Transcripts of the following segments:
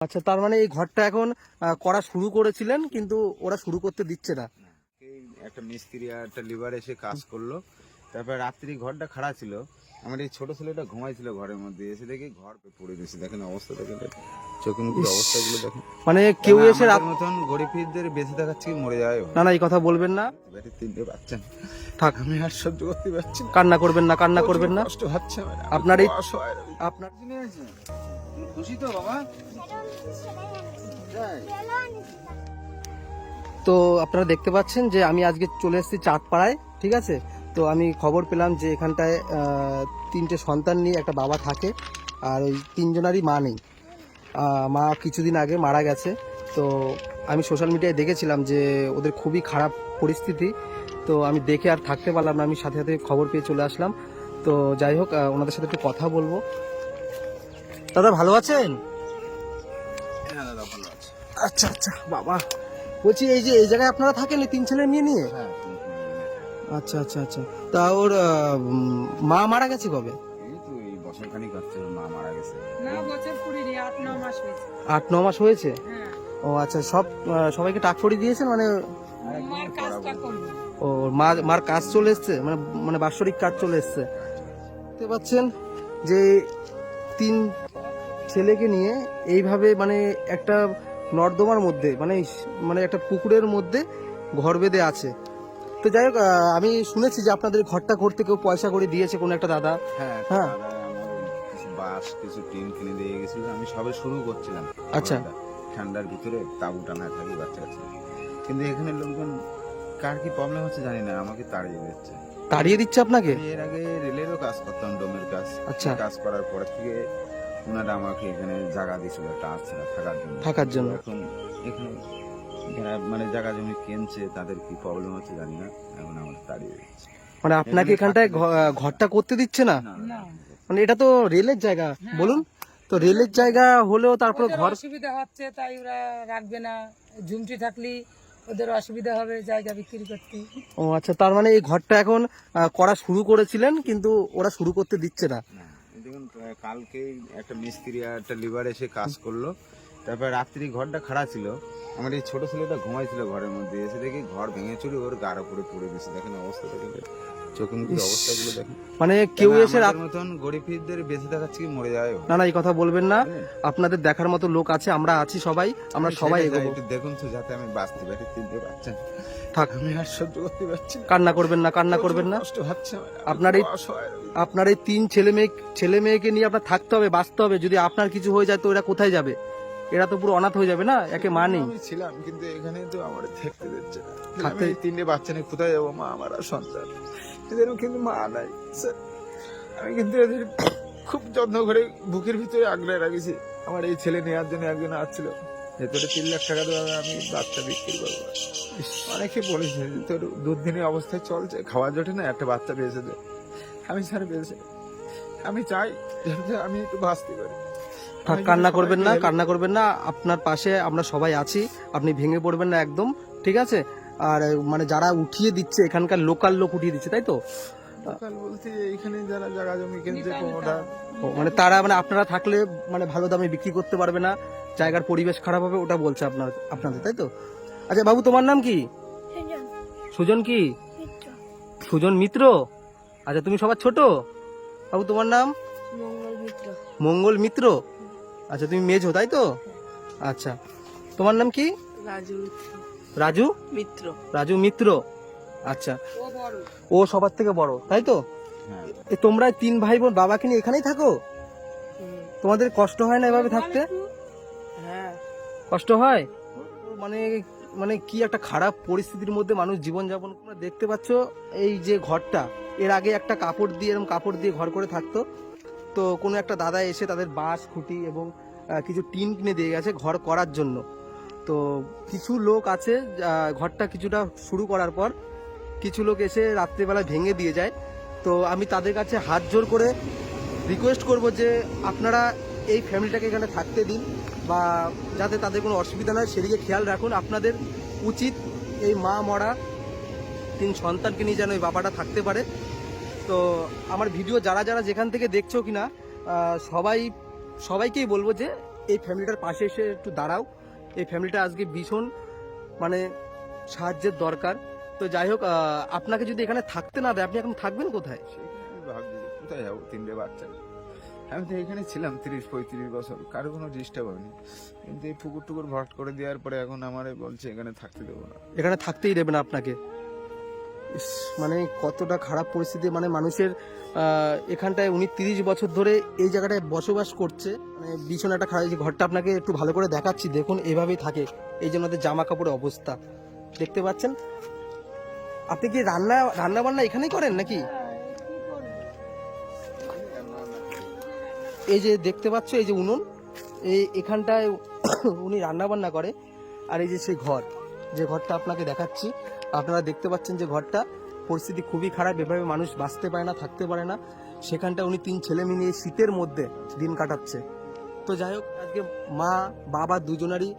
আচ্ছা, তার মানে এই ঘরটা এখন করা শুরু করেছিলেন, কিন্তু ওরা শুরু করতে দিচ্ছে না। এই একটা মিস্ত্রি আর একটা লিভার এসে কাজ করলো, তারপর রাত্রি ঘরটা খাড়া ছিল। আমার এই ছোট ছেলেটা ঘুমাইছিল ঘরের মধ্যে, এসে দেখি ঘর পড়ে গেছে। দেখেন অবস্থা, দেখেন চোখে মুখের অবস্থাগুলো দেখেন। মানে কেউ এসে আমাদের মতন গরিবদের বেঁচে থাকাচ্ছে কি মরে যায়। না না, এই কথা বলবেন না, বাড়ির তিনটে বাচ্চা থাক, আমি আর সহ্য করতে পারছি না। কান্না করবেন না, কান্না করবেন না। কষ্ট হচ্ছে আপনার এই আপনার খুশি তো বাবা? তো আপনারা দেখতে পাচ্ছেন যে আমি আজকে চলে এসেছি চাঁদপাড়ায়, ঠিক আছে। তো আমি খবর পেলাম যে এখানটায় তিনটে সন্তান নিয়ে একটা বাবা থাকে, আর ওই তিনজনারই মা নেই। মা কিছুদিন আগে মারা গেছে। তো আমি সোশ্যাল মিডিয়ায় দেখেছিলাম যে ওদের খুবই খারাপ পরিস্থিতি। তো আমি দেখে আর থাকতে পারলাম না, আমি সাথে সাথে খবর পেয়ে চলে আসলাম। তো যাই হোক, ওনাদের সাথে একটু কথা বলবো। দাদা ভালো আছেন? হ্যাঁ দাদা ভালো আছে। আচ্ছা আচ্ছা বাবা, বলছি এই যে এই জায়গায় আপনারা থাকেন এই তিন ছেলে মেয়ে নিয়ে? হ্যাঁ। আচ্ছা আচ্ছা আচ্ছা, তা ওর মা মারা গেছে কবে? এই তো এই বছর খানিক হচ্ছে মা মারা গেছে। না, বছর পুরিনি, 8-9 মাস হয়েছে। 8-9 মাস হয়েছে? হ্যাঁ। ও আচ্ছা, সবাইকে টাকফড়ি দিয়েছেন মানে? মার কাজটা করবে। ও মার কাজ চলে এসছে, মানে মানে বাৎসরিক কাজ চলে এসছে। দেখতে পাচ্ছেন যে তিন ছেলেকে নিয়ে এইভাবে মানে একটা নর্দমার মধ্যে, মানে মানে একটা পুকুরের মধ্যে ঘর বেঁধে আছে। তো যাই হোক, আমি শুনেছি যে আপনাদের ঘরটা করতে কেউ পয়সা করে দিয়েছে, কোনো একটা দাদা। হ্যাঁ হ্যাঁ। দাদা আমার কিছু বাঁশ কিছু টিন কিনে দিয়ে গেছিল, আমি সবে শুরু করছিলাম। আচ্ছা। ঠান্ডার ভিতরে তাবু টানা থাকি বাচ্চা কাচ্চা, কিন্তু এখানে লোকজন কার কি প্রবলেম হচ্ছে জানি না, আমাকে তাড়িয়ে দিচ্ছে। তাড়িয়ে দিচ্ছে আপনাকে? আমি এর আগে রেলেরও কাজ করতাম, ডোমের কাজ। আচ্ছা। কাজ করার পর থেকে ওনারা আমাকে এখানে জায়গা দিয়েছিল একটা আশ্রয় থাকার জন্য। এখন এখানে যারা মানে জায়গা জমি কিনছে তাদের কি প্রবলেম হচ্ছে জানি না, এখন আমাদের তাড়িয়ে দিচ্ছে। মানে আপনাকে এখানটায় ঘরটা করতে দিচ্ছে না? না। মানে এটা তো রেলের জায়গা, বলুন তো, রেলের জায়গা হলেও তারপরে ওদের ঘর। অসুবিধা হচ্ছে তাই ওরা রাখবে না। ঝুমটি থাকলে ওদের অসুবিধা হবে জায়গা বিক্রি করতে। ও আচ্ছা, তার মানে এই ঘরটা এখন করা শুরু করেছিলেন, কিন্তু ওরা শুরু করতে দিচ্ছে না। না, দেখুন কালকে একটা মিস্ত্রি আর একটা লিভার এসে কাজ করলো, তারপর রাত্রি ঘরটা খাড়া ছিল। আমার এই ছোট ছেলেটা ঘুমাইছিল ঘরের মধ্যে, এসে দেখি ঘর ভেঙে চুরি ওর গার উপরে পড়ে গেছে। দেখেন অবস্থা, দেখেন চোখে মুখের অবস্থাগুলো দেখেন। মানে কেউ এসে আমাদের মতন গরিবদের বেঁচে থাকাচ্ছে কি মরে যায়। না না, এই কথা বলবেন না, আপনাদের দেখার মতো লোক আছে, আমরা আছি সবাই, আমরা সবাই এগোবো। একটু দেখুন তো যাতে আমি বাঁচতে পারি, তিনটে বাচ্চা থাক, আমি আর সহ্য করতে পারছি না। কান্না করবেন না, কান্না করবেন না। কষ্ট হচ্ছে আপনার এই তিন ছেলে মেয়েকে নিয়ে আপনার থাকতে হবে, বাঁচতে হবে। যদি আপনার কিছু হয়ে যায় তো এরা কোথায় যাবে? এরা তো পুরো অনাথ হয়ে যাবে না, একে মা নেই। আমি ছিলাম কিন্তু এখানে তো আমার থাকতে দিচ্ছে না। থাকতে- আমি তিনটে বাচ্চা নিয়ে কোথায় যাবো? মা আমার আর সন্তান, এদের কিন্তু মা নাই স্যার। আমি কিন্তু এদের খুব যত্ন করে বুকের ভিতরে আগলে রাখেছি। আমার এই ছেলে নেওয়ার জন্য একজন আসছিল, ভেতরে 3 লাখ টাকা দেওয়া আমি বাচ্চা বিক্রি করবো। অনেকে বলেছে যে তোর দুধদিনী অবস্থায় চলছে, খাওয়া জোটে না, একটা বাচ্চা বেঁচে দেয়। আমি স্যার বেঁচে, আমি চাই যাতে আমি একটু বাঁচতে পারি। থাক, কান্না করবেন না, কান্না করবেন না, আপনার পাশে আমরা সবাই আছি, আপনি ভেঙে পড়বেন না একদম, ঠিক আছে। আর মানে যারা উঠিয়ে দিচ্ছে এখানকার লোকাল লোক উঠিয়ে দিচ্ছে, তাই তো? লোকাল বলতে এখানে যারা জায়গা জমি কিনছে কোনোটা, ও, মানে তারা মানে আপনারা থাকলে মানে ভালো দামে বিক্রি করতে পারবে না, জায়গার পরিবেশ খারাপ হবে, ওটা বলছে আপনাদের, তাই তো? আচ্ছা বাবু, তোমার নাম কি? সুজন কি? সুজন মিত্র। আচ্ছা, তুমি সবার ছোট? বাবু তোমার নাম? মঙ্গল মিত্র। আচ্ছা, তুমি মেঝো, তাই তো? আচ্ছা, তোমার নাম কি? রাজু মিত্র। রাজু মিত্র, আচ্ছা। ও বড়। ও সবার থেকে বড়, তাই তো? হ্যাঁ তোমরা 3 ভাই বোন বাবাকে নিয়ে এখানেই থাকো? তোমাদের কষ্ট হয় না এভাবে থাকতে? হ্যাঁ, কষ্ট হয়। মানে মানে কি একটা খারাপ পরিস্থিতির মধ্যে মানুষ জীবন যাপন। তোমরা দেখতে পাচ্ছ এই যে ঘরটা, এর আগে একটা কাপড় দিয়ে, এরকম কাপড় দিয়ে ঘর করে থাকতো। তো কোনো একটা দাদা এসে তাদের বাঁশ খুঁটি এবং কিছু টিন কিনে দিয়ে গেছে ঘর করার জন্য। তো কিছু লোক আছে, ঘরটা কিছুটা শুরু করার পর কিছু লোক এসে রাত্রিবেলা ভেঙে দিয়ে যায়। তো আমি তাদের কাছে হাত জোর করে রিকোয়েস্ট করব যে আপনারা এই ফ্যামিলিটাকে এখানে থাকতে দিন, বা যাতে তাদের কোনো অসুবিধা নয় সেদিকে খেয়াল রাখুন। আপনাদের উচিত এই মা মরা 3 সন্তানকে নিয়ে যেন ওই বাবাটা থাকতে পারে। তো আমার ভিডিও যারা যারা যেখান থেকে দেখছো কিনা, সবাইকেই বলবো যে এই ফ্যামিলিটার পাশে এসে একটু দাঁড়াও। এই ফ্যামিলিটা আজকে ভীষণ মানে সাহায্যের দরকার। তো যাই হোক, আপনাকে যদি এখানে থাকতে না দেয়, আপনি এখন থাকবেন কোথায়? সেখানে আমি ভাবছি যে কোথায় যাবো, 3টে বাচ্চা। আমি তো এখানে ছিলাম 30-35 বছর, কারো কোনো ডিস্টার্ব হয়নি, কিন্তু এই পুকুর টুকুর ভরাট করে দেওয়ার পরে এখন আমারে বলছে এখানে থাকতে দেবো না। এখানে থাকতেই দেবে না আপনাকে। ইস, মানে কতটা খারাপ পরিস্থিতি, মানে মানুষের এখানটায় উনি 30 বছর ধরে এই জায়গাটায় বসবাস করছে, মানে ভীষণ একটা খারাপ। এই যে ঘরটা আপনাকে একটু ভালো করে দেখাচ্ছি, দেখুন এভাবেই থাকে। এই যে ওনাদের জামা কাপড়ের অবস্থা দেখতে পাচ্ছেন। আপনি কি রান্না বান্না এখানেই করেন নাকি? এই যে দেখতে পাচ্ছ, এই যে উনুন, এখানটায় উনি রান্না বান্না করে। আর এই যে সেই ঘর, যে ঘরটা আপনাকে দেখাচ্ছি, আপনারা দেখতে পাচ্ছেন যে ঘরটা পরিস্থিতি খুবই খারাপ। এভাবে মানুষ বাঁচতে পারে না, থাকতে পারে না। সেখানটা উনি 3 ছেলে মিলে এই শীতের মধ্যে দিন কাটাচ্ছে। তো যাই হোক, আজকে মা বাবা দুজনারই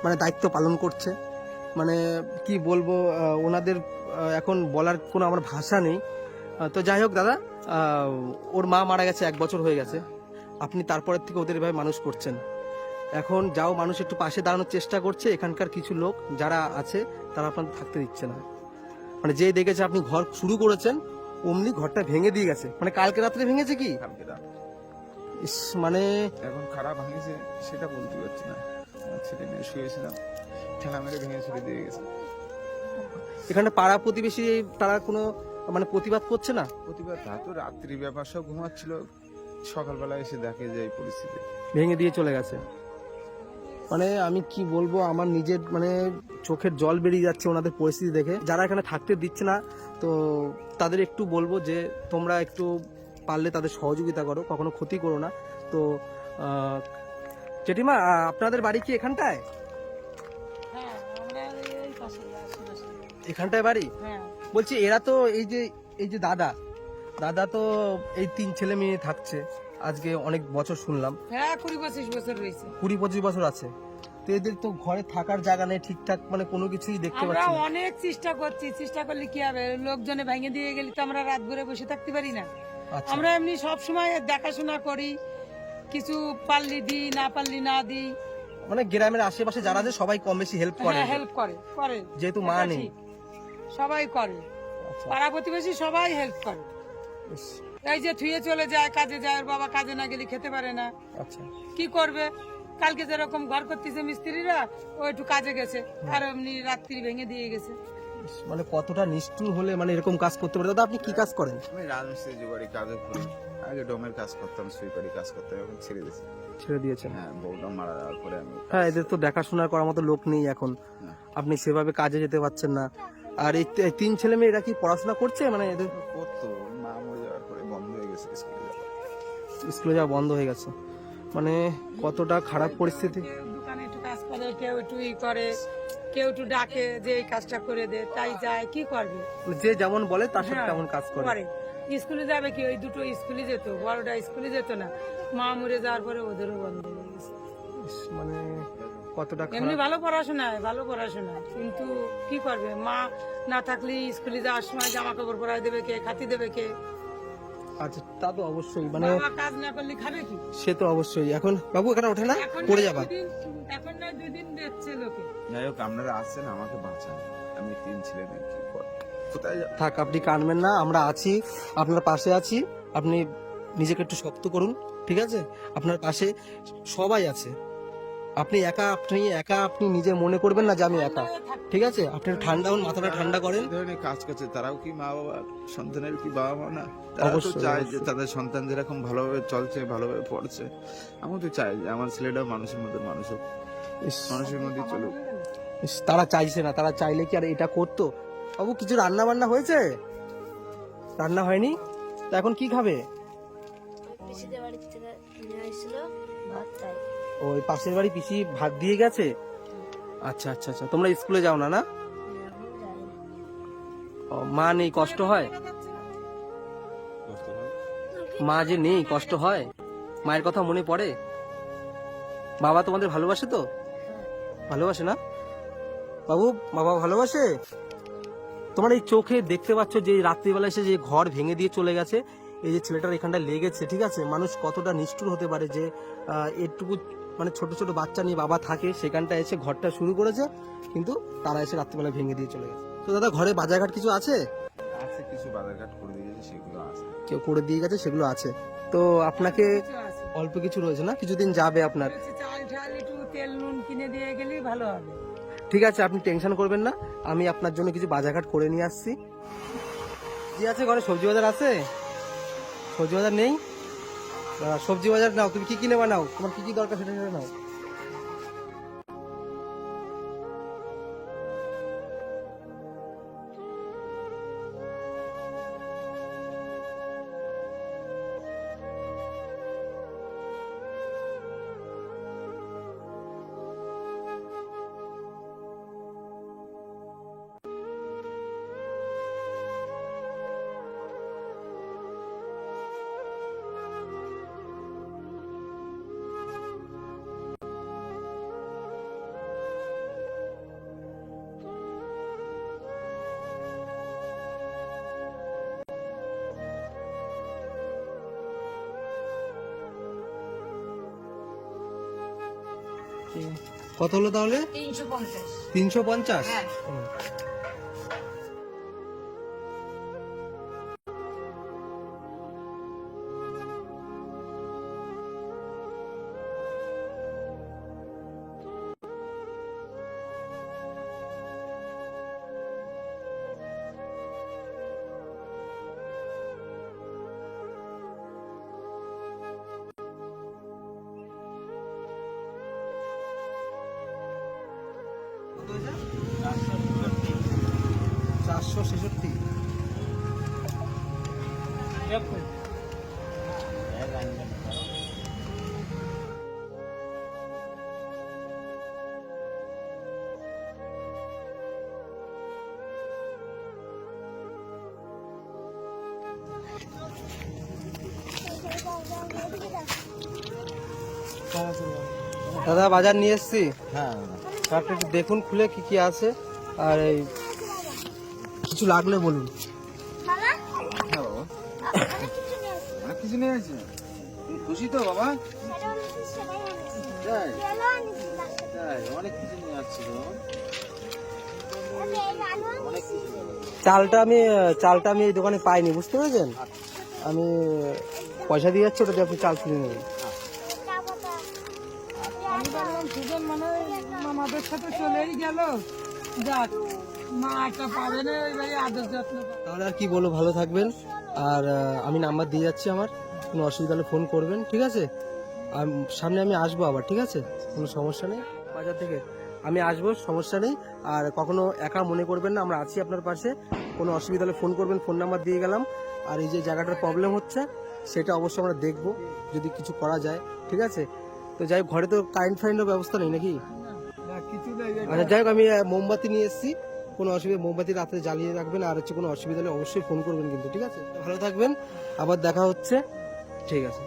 মানে দায়িত্ব পালন করছে। মানে কি বলবো, ওনাদের এখন বলার কোনো আমার ভাষা নেই। তো যাই হোক দাদা, ওর মা মারা গেছে 1 বছর হয়ে গেছে, আপনি তারপরের থেকে ওদের এভাবে মানুষ করছেন। এখন যাও, মানুষ একটু পাশে দাঁড়ানোর চেষ্টা করছে। এখানকার কিছু লোক যারা আছে তারা আপনাদের থাকতে দিচ্ছে না। মানে যে দেখেছে আপনি ঘর শুরু করেছেন, অমনি ঘরটা ভেঙে দিয়ে গেছে। মানে কালকে রাত্রে ভেঙেছে কি? কালকে রাত। ইস, মানে এখন খারাপ ভাঙিয়েছে সেটা বলতে পারছি না। আমার ছেলে নিয়ে শুয়েছিলাম, ঠেলা মেরে ভেঙে ছুড়ে দিয়ে গেছে। এখানে পাড়া প্রতিবেশী তারা কোনো মানে প্রতিবাদ করছে না? প্রতিবার তো রাত্রি ব্যাপার, সব ঘুমাচ্ছিল, সকালবেলা এসে দেখে যে এই পরিস্থিতি, ভেঙে দিয়ে চলে গেছে। মানে আমি কি বলবো, আমার নিজের মানে চোখের জল বেরিয়ে যাচ্ছে ওনাদের পরিস্থিতি দেখে। যারা এখানে থাকতে দিচ্ছে না, তো তাদের একটু বলবো যে তোমরা একটু পারলে তাদের সহযোগিতা করো, কখনো ক্ষতি করো না। তো জেঠিমা, আপনাদের বাড়ি কি এখানটায়? হ্যাঁ, আমরা এই পাশে আশেপাশে। এখানটায় বাড়ি? হ্যাঁ, বলছি এরা তো এই যে দাদা তো এই 3 ছেলে মেয়ে থাকছে আজকে অনেক বছর শুনলাম, হ্যাঁ 20-25 বছর রয়েছে। 20-25 বছর আছে। তো এদের তো ঘরে থাকার জায়গা নেই ঠিকঠাক, মানে কোনো কিছুই দেখতে আমরা পাচ্ছি না। অনেক চেষ্টা করছি, চেষ্টা করলে কি হবে, লোকজনে ভেঙে দিয়ে গেলে তো আমরা রাত ভরে বসে থাকতে পারি না। আচ্ছা, আমরা এমনি সব সময় দেখাশোনা করি, কিছু পারলি দিই, না পারলি না দিই। মানে গ্রামের আশেপাশে যারা আছে সবাই কম বেশি হেল্প করে, হ্যাঁ, হেল্প করে করে যেহেতু মা এটা নেই। ঠিক। সবাই করে, আচ্ছা, পাড়া প্রতিবেশী সবাই হেল্প করে। ইস, এই যে থুয়ে চলে যায়, কাজে যায়, ওর বাবা কাজে না গেলে খেতে পারে না, আচ্ছা। কি করবে? কালকে যেরকম ঘর করতেছে মিস্ত্রিরা, ও একটু কাজে গেছে, আর এমনি রাত্রি ভেঙে দিয়ে গেছে। ইস, মানে কতটা নিষ্ঠুর হলে মানে এরকম কাজ করতে পারে। দাদা আপনি কি কাজ করেন? আমি রাজমিস্ত্রি জোগাড়ি কাজও করি। আগে ডোমের কাজ করতাম, সুইপারি কাজ করতাম, এখন ছেড়ে দিয়েছি। ছেড়ে দিয়েছেন? হ্যাঁ, বউটা মারা যাওয়ার পরে আমি হ্যাঁ, এদের তো দেখাশোনা করার মতো লোক নেই এখন, না। আপনি সেভাবে কাজে যেতে পারছেন না। আর এই 3 ছেলে মেয়ে এরা কি পড়াশোনা করছে? মানে এদের করতো, মা মরে যাওয়ার পরে বন্ধ হয়ে গেছে স্কুলে যাওয়া। স্কুলে যাওয়া বন্ধ হয়ে গেছে। মানে কতটা খারাপ পরিস্থিতি। কেউ দোকানে একটু কাজ করে, কেউ একটু ই করে, কেউ একটু ডাকে যে এই কাজটা করে দে, তাই যায়, কি করবে? মানে যে যেমন বলে তার সাথে হ্যাঁ, তেমন কাজ করে। করে। স্কুলে যাবে কি, ওই দুটো স্কুলে যেত, বড়টা স্কুলে যেত না, মা মরে যাওয়ার পরে ওদেরও বন্ধ হয়ে গেছে। ইস, মানে কতটা এমনি খারাপ। ভালো পড়াশোনা, কিন্তু কি করবে, মা না থাকলে স্কুলে যাওয়ার সময় জামা কাপড় পরাই দেবে কে, খাতি দেবে কে? আচ্ছা, তা তো অবশ্যই, মানে বাবা কাজ না করলে খাবে কি? সে তো অবশ্যই। এখন বাবু এখানে ওঠে না, এখন পড়ে নয় যাবা। এখন নয় 2 দিন দেখছে লোকে। যাই হোক, আপনারা আসছেন আমাকে বাঁচান, আমি 3 ছেলে মেয়ে কি করব, কোথায় যাব? থাক, আপনি কাঁদবেন না, আমরা আছি, আপনার পাশে আছি। আপনি নিজেকে একটু শক্ত করুন, ঠিক আছে? আপনার পাশে সবাই আছে। আপনি একা আপনি নিজে মনে করবেন না যে আমি একা, ঠিক আছে? আপনি একটু ঠান্ডা হন, মাথাটা ঠান্ডা করেন। এই ধরনের কাজ করছে তারাও কি মা বাবা, সন্তানের কি বাবা মা না? তারা তো অবশ্যই, চায় যে অবশ্যই। তাদের সন্তান যেরকম ভালোভাবে চলছে, ভালোভাবে পড়ছে, আমিও তো চাই যে আমার ছেলেটাও মানুষের মধ্যে মানুষ হোক, ইস, মানুষের মধ্যে চলুক। ইস, তারা চাইছে না, তারা চাইলে কি আর এটা করতো? বাবু কিছু রান্না বান্না হয়েছে? রান্না হয়নি? তা এখন কি খাবে? পিসিদের বাড়ি থেকে নিয়ে আসছিল ভাত, তাই ওই পাশের বাড়ি পিসি ভাত দিয়ে গেছে? আচ্ছা আচ্ছা আচ্ছা, তোমরা স্কুলে যাও না? না, এখন যাই না। ও, মা নেই, কষ্ট হয়? মা যে নেই, কষ্ট হয়? মায়ের কথা মনে পড়ে? বাবা তোমাদের ভালোবাসে তো? ভালোবাসে না বাবু? বাবা ভালোবাসে? তোমার এই চোখে দেখতে পাচ্ছ যে রাত্রিবেলা এসে যে ঘর ভেঙে দিয়ে চলে গেছে, এই যে ছেলেটার এখানটা লেগেছে, ঠিক আছে, মানুষ কতটা নিষ্ঠুর হতে পারে যে এটুকু মানে ছোট ছোট বাচ্চা নিয়ে বাবা থাকে, সেখানটা এসে ঘরটা শুরু করেছে, কিন্তু তারা এসে রাত্রিবেলা ভেঙে দিয়ে চলে গেছে। তো দাদা ঘরে বাজারঘাট কিছু আছে? আছে কিছু বাজারঘাট করে দিয়েছে, সেগুলো আছে। কেউ করে দিয়ে গেছে, সেগুলো আছে। তো আপনাকে কিছু আছে। অল্প কিছু রয়েছে না, কিছুদিন যাবে আপনার। বলছি, চাল ঠাল একটু তেল নুন কিনে দিয়ে গেলেই ভালো হবে। ঠিক আছে, আপনি টেনশন করবেন না, আমি আপনার জন্য কিছু বাজারঘাট করে নিয়ে আসছি। কি আছে ঘরে? সবজি বাজার আছে? সবজি বাজার নেই? সবজি বাজার নাও, তুমি কি কি নেবা নাও, তোমার কি কি দরকার সেটা সেটা নাও। কত হলো তাহলে? 350। 350? হ্যাঁ। কত হয়েছে? 466। দাদা বাজার নিয়ে এসছি, হ্যাঁ আপনি একটু দেখুন খুলে কি কি আছে, আর এই কিছু লাগলে বলুন। হ্যাঁ বাবা, অনেক কিছু নিয়ে আছে। তুমি খুশি তো বাবা? তাই তাই, অনেক কিছু নিয়ে আসছি তো। অনেক কিছু নিয়ে আসছি। চালটা আমি এই দোকানে পাইনি, বুঝতে পেরেছেন? আমি পয়সা দিয়ে যাচ্ছি, ওটা দিয়ে আপনি চাল কিনে নেবেন। আমি বললাম সুজন মানে আমাদের সাথে চলেই গেল, যাক মা একটা পাবে না, এবারে আদর যত্ন পাবে। তাহলে আর কি বলবো, ভালো থাকবেন। আর আমি নাম্বার দিয়ে যাচ্ছি আমার, কোনো অসুবিধা হলে ফোন করবেন, ঠিক আছে? আর সামনে আমি আসবো আবার, ঠিক আছে? কোনো সমস্যা নেই, বাজার থেকে আমি আসবো, সমস্যা নেই। আর কখনো একা মনে করবেন না, আমরা আছি আপনার পাশে, কোনো অসুবিধা হলে ফোন করবেন, ফোন নাম্বার দিয়ে গেলাম। আর এই যে জায়গাটার প্রবলেম হচ্ছে সেটা অবশ্যই আমরা দেখবো, যদি কিছু করা যায়, ঠিক আছে? তো যাই হোক, ঘরে তো কারেন্ট ফারেন্টের ব্যবস্থা নেই নাকি? না কিছু নেই। আচ্ছা যাই হোক, আমি মোমবাতি নিয়ে এসেছি, কোনো অসুবিধা, মোমবাতি রাত্রে জ্বালিয়ে রাখবেন। আর হচ্ছে কোনো অসুবিধা হলে অবশ্যই ফোন করবেন কিন্তু, ঠিক আছে? ভালো থাকবেন, আবার দেখা হচ্ছে, ঠিক আছে।